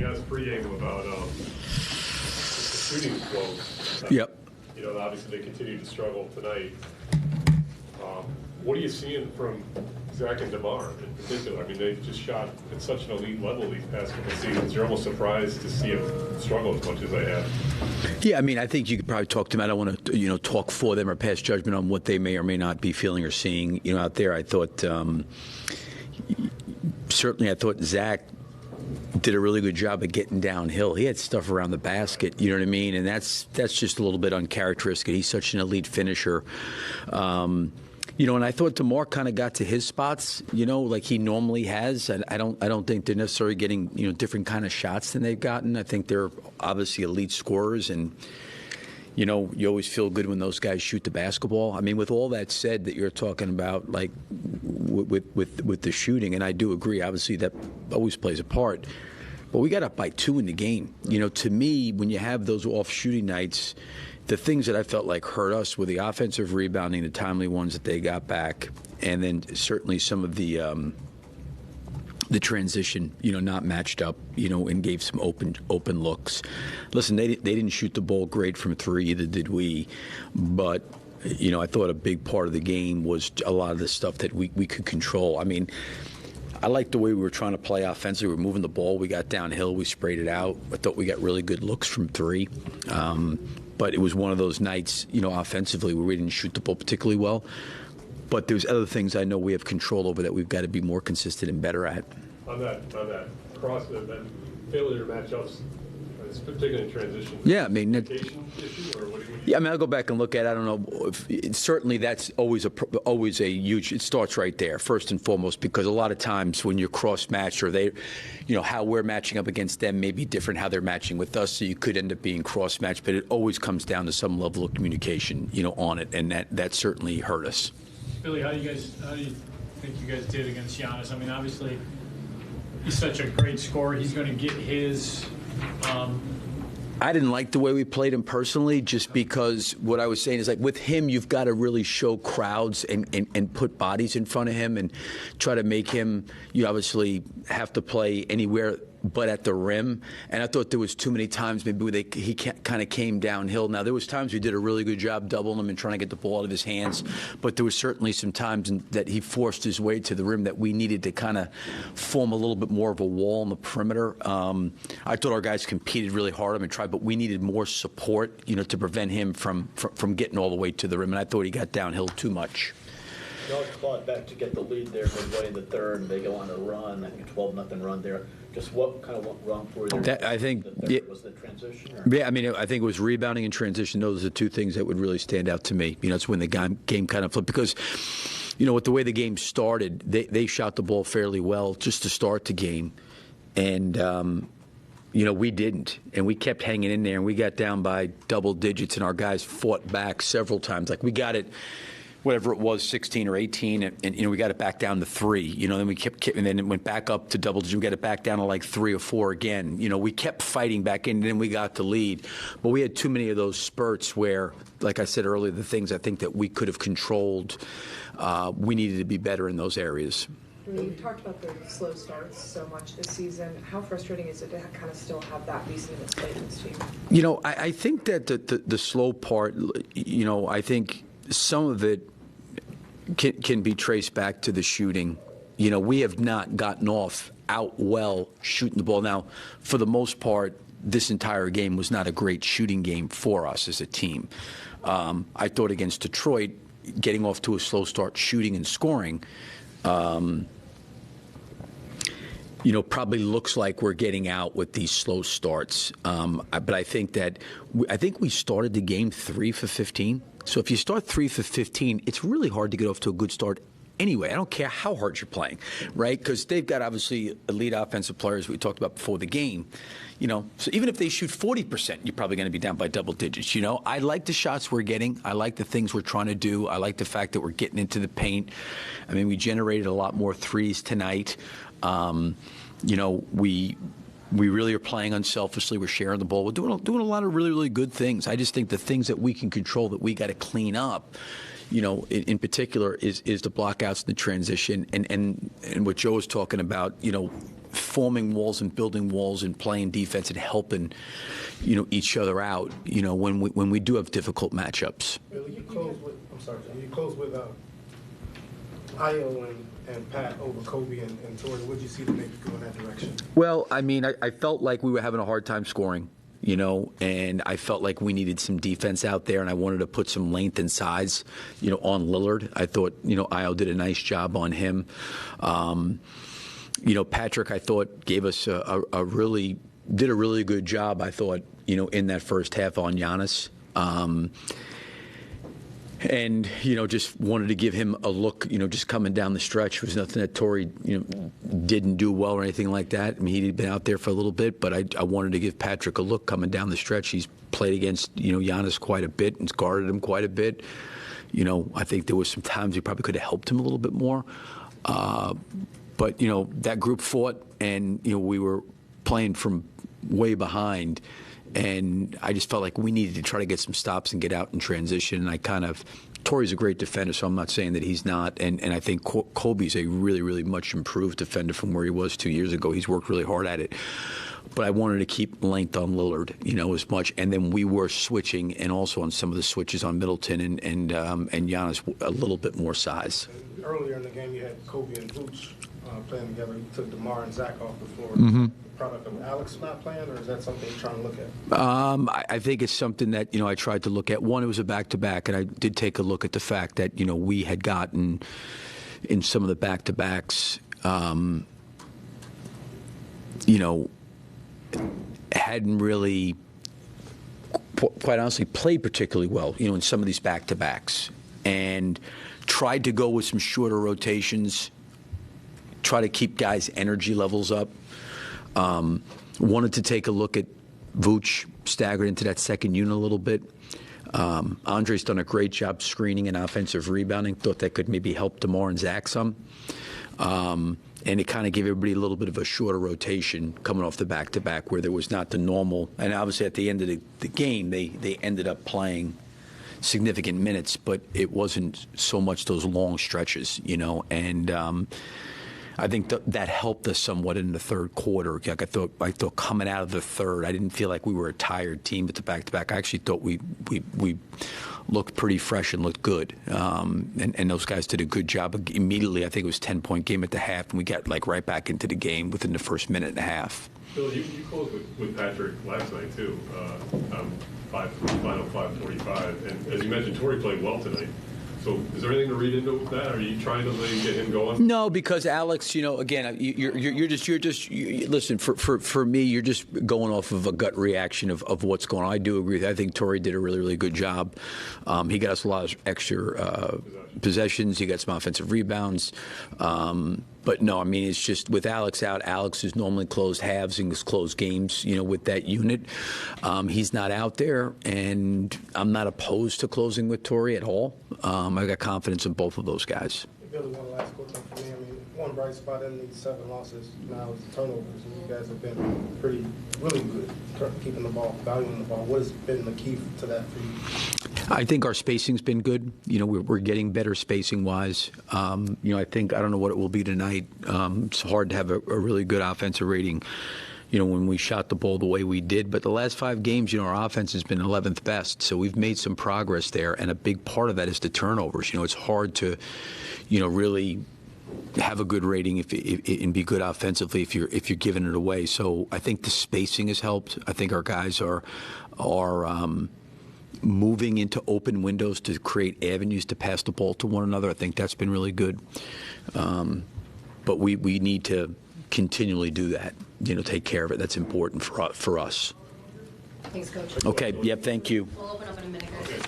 We asked pregame about the shooting flows. Yep. Obviously they continue to struggle tonight. What are you seeing from Zach and DeMar in particular? I mean, they've just shot at such an elite level these past couple of seasons. You're almost surprised to see them struggle as much as they have. Yeah, I mean, I think you could probably talk to them. I don't want to, talk for them or pass judgment on what they may or may not be feeling or seeing, out there. I thought, certainly I thought Zach did a really good job of getting downhill. He had stuff around the basket, you know what I mean? And that's just a little bit uncharacteristic. He's such an elite finisher. And I thought DeMar kind of got to his spots, like he normally has. I don't think they're necessarily getting, different kind of shots than they've gotten. I think they're obviously elite scorers, and you always feel good when those guys shoot the basketball. I mean, with all that said, that you're talking about, like with the shooting, and I do agree. Obviously, that always plays a part. But we got up by 2 in the game. To me, when you have those off shooting nights, the things that I felt like hurt us were the offensive rebounding, the timely ones that they got back, and then certainly some of the transition, not matched up, and gave some open looks. Listen, they didn't shoot the ball great from 3, either did we, but I thought a big part of the game was a lot of the stuff that we could control. I mean, I liked the way we were trying to play offensively. We were moving the ball. We got downhill. We sprayed it out. I thought we got really good looks from 3. But it was one of those nights, offensively, where we didn't shoot the ball particularly well. But there's other things I know we have control over that we've got to be more consistent and better at. On that cross, that failure matchups, particularly in transition. Yeah, I mean, issue, or what do you yeah, I mean, I'll go back and look at it. I don't know. Certainly, that's always a huge. It starts right there, first and foremost, because a lot of times when you're cross-matched, or they, how we're matching up against them may be different how they're matching with us. So you could end up being cross-matched, but it always comes down to some level of communication, on it, and that certainly hurt us. Billy, how do you think you guys did against Giannis? I mean, obviously, he's such a great scorer. He's going to get his. I didn't like the way we played him personally, just because what I was saying is, like, with him, you've got to really show crowds and put bodies in front of him and try to make him, you obviously have to play anywhere but at the rim. And I thought there was too many times maybe where he kind of came downhill. Now, there was times we did a really good job doubling him and trying to get the ball out of his hands, but there was certainly some times that he forced his way to the rim that we needed to kind of form a little bit more of a wall on the perimeter. I thought our guys competed really hard and tried, but we needed more support, to prevent him from getting all the way to the rim, and I thought he got downhill too much. Y'all clawed back to get the lead there midway in the third, and they go on a run, I think a 12-0 run there. Just what kind of went wrong for you? I think was the transition? Or? Yeah, I mean, I think it was rebounding and transition. Those are the two things that would really stand out to me. It's when the game kind of flipped, because, with the way the game started, they shot the ball fairly well just to start the game, and we didn't, and we kept hanging in there, and we got down by double digits, and our guys fought back several times. Like, we got it, whatever it was, 16 or 18, and we got it back down to 3. Then we kept, and then it went back up to double digits. We got it back down to like 3 or 4 again. We kept fighting back in, and then we got the lead. But we had too many of those spurts where, like I said earlier, the things I think that we could have controlled, we needed to be better in those areas. You talked about the slow starts so much this season. How frustrating is it to kind of still have that be seen as played in this team? I think that the slow part, I think some of it can be traced back to the shooting. We have not gotten off out well shooting the ball. Now, for the most part, this entire game was not a great shooting game for us as a team. I thought against Detroit, getting off to a slow start shooting and scoring, probably looks like we're getting out with these slow starts. But I think we started the game 3 for 15. So if you start 3 for 15, it's really hard to get off to a good start anyway. I don't care how hard you're playing, right? Because they've got obviously elite offensive players we talked about before the game. So even if they shoot 40%, you're probably going to be down by double digits. I like the shots we're getting. I like the things we're trying to do. I like the fact that we're getting into the paint. I mean, we generated a lot more threes tonight. We really are playing unselfishly. We're sharing the ball. We're doing a lot of really, really good things. I just think the things that we can control that we got to clean up, in particular, is the blockouts and the transition, and what Joe was talking about. forming walls and building walls and playing defense and helping, you know, each other out, you know, when we do have difficult matchups. Billy, you close with, you close with Io and Pat over Kobe and Torrey. What did you see to make you go in that direction? Well, I mean, I felt like we were having a hard time scoring, you know, and I felt like we needed some defense out there, and I wanted to put some length and size, you know, on Lillard. I thought, you know, Io did a nice job on him. You know, Patrick, I thought, gave us did a really good job, I thought, you know, in that first half on Giannis. And, you know, just wanted to give him a look, you know, just coming down the stretch. It was nothing that Torrey, you know, didn't do well or anything like that. I mean, he'd been out there for a little bit, but I wanted to give Patrick a look coming down the stretch. He's played against, you know, Giannis quite a bit and guarded him quite a bit. You know, I think there was some times he probably could have helped him a little bit more. But, you know, that group fought, and, you know, we were playing from way behind. And I just felt like we needed to try to get some stops and get out in transition. And Torrey's a great defender, so I'm not saying that he's not. And I think Kobe's a really, really much improved defender from where he was 2 years ago. He's worked really hard at it. But I wanted to keep length on Lillard, you know, as much. And then we were switching, and also on some of the switches on Middleton and Giannis, a little bit more size. Earlier in the game, you had Kobe and Vooch playing together. You took DeMar and Zach off the floor. Mm-hmm. Product of Alex not playing, or is that something you're trying to look at? I think it's something that, you know, I tried to look at. One, it was a back-to-back, and I did take a look at the fact that, you know, we had gotten in some of the back-to-backs, you know, hadn't really, quite honestly, played particularly well, you know, in some of these back-to-backs, and tried to go with some shorter rotations, try to keep guys' energy levels up. Wanted to take a look at Vooch, staggered into that second unit a little bit. Andre's done a great job screening and offensive rebounding. Thought that could maybe help DeMar and Zach some. And it kind of gave everybody a little bit of a shorter rotation coming off the back-to-back where there was not the normal. And obviously at the end of the game, they ended up playing significant minutes, but it wasn't so much those long stretches, you know. And I think that helped us somewhat in the third quarter. Like I thought coming out of the third, I didn't feel like we were a tired team at the back-to-back. I actually thought we looked pretty fresh and looked good. And those guys did a good job. Immediately, I think it was a 10-point game at the half, and we got like right back into the game within the first minute and a half. Bill, you closed with Patrick last night, too, final 5:45. And as you mentioned, Torrey played well tonight. So is there anything to read into that? Are you trying to get him going? No, because Alex, you know, again, you're just listen, for me, you're just going off of a gut reaction of what's going on. I do agree with that. I think Torrey did a really, really good job. He got us a lot of extra possessions. He got some offensive rebounds. But no, I mean, it's just with Alex out, Alex is normally closed halves and closed games, you know, with that unit. He's not out there, and I'm not opposed to closing with Torrey at all. I got confidence in both of those guys. Billy, one last quick one for me. I mean, one bright spot in these 7 losses now is the turnovers, and you guys have been really good keeping the ball, valuing the ball. What has been the key to that for you? I think our spacing's been good. You know, we're getting better spacing-wise. You know, I don't know what it will be tonight. It's hard to have a really good offensive rating, you know, when we shot the ball the way we did. But the last 5 games, you know, our offense has been 11th best. So we've made some progress there, and a big part of that is the turnovers. You know, it's hard to, you know, really have a good rating and be good offensively if you're giving it away. So I think the spacing has helped. I think our guys are moving into open windows to create avenues to pass the ball to one another. I think that's been really good. But we need to continually do that, you know, take care of it. That's important for us. Thanks, Coach. Okay, yep, thank you. We'll open up in a minute, guys.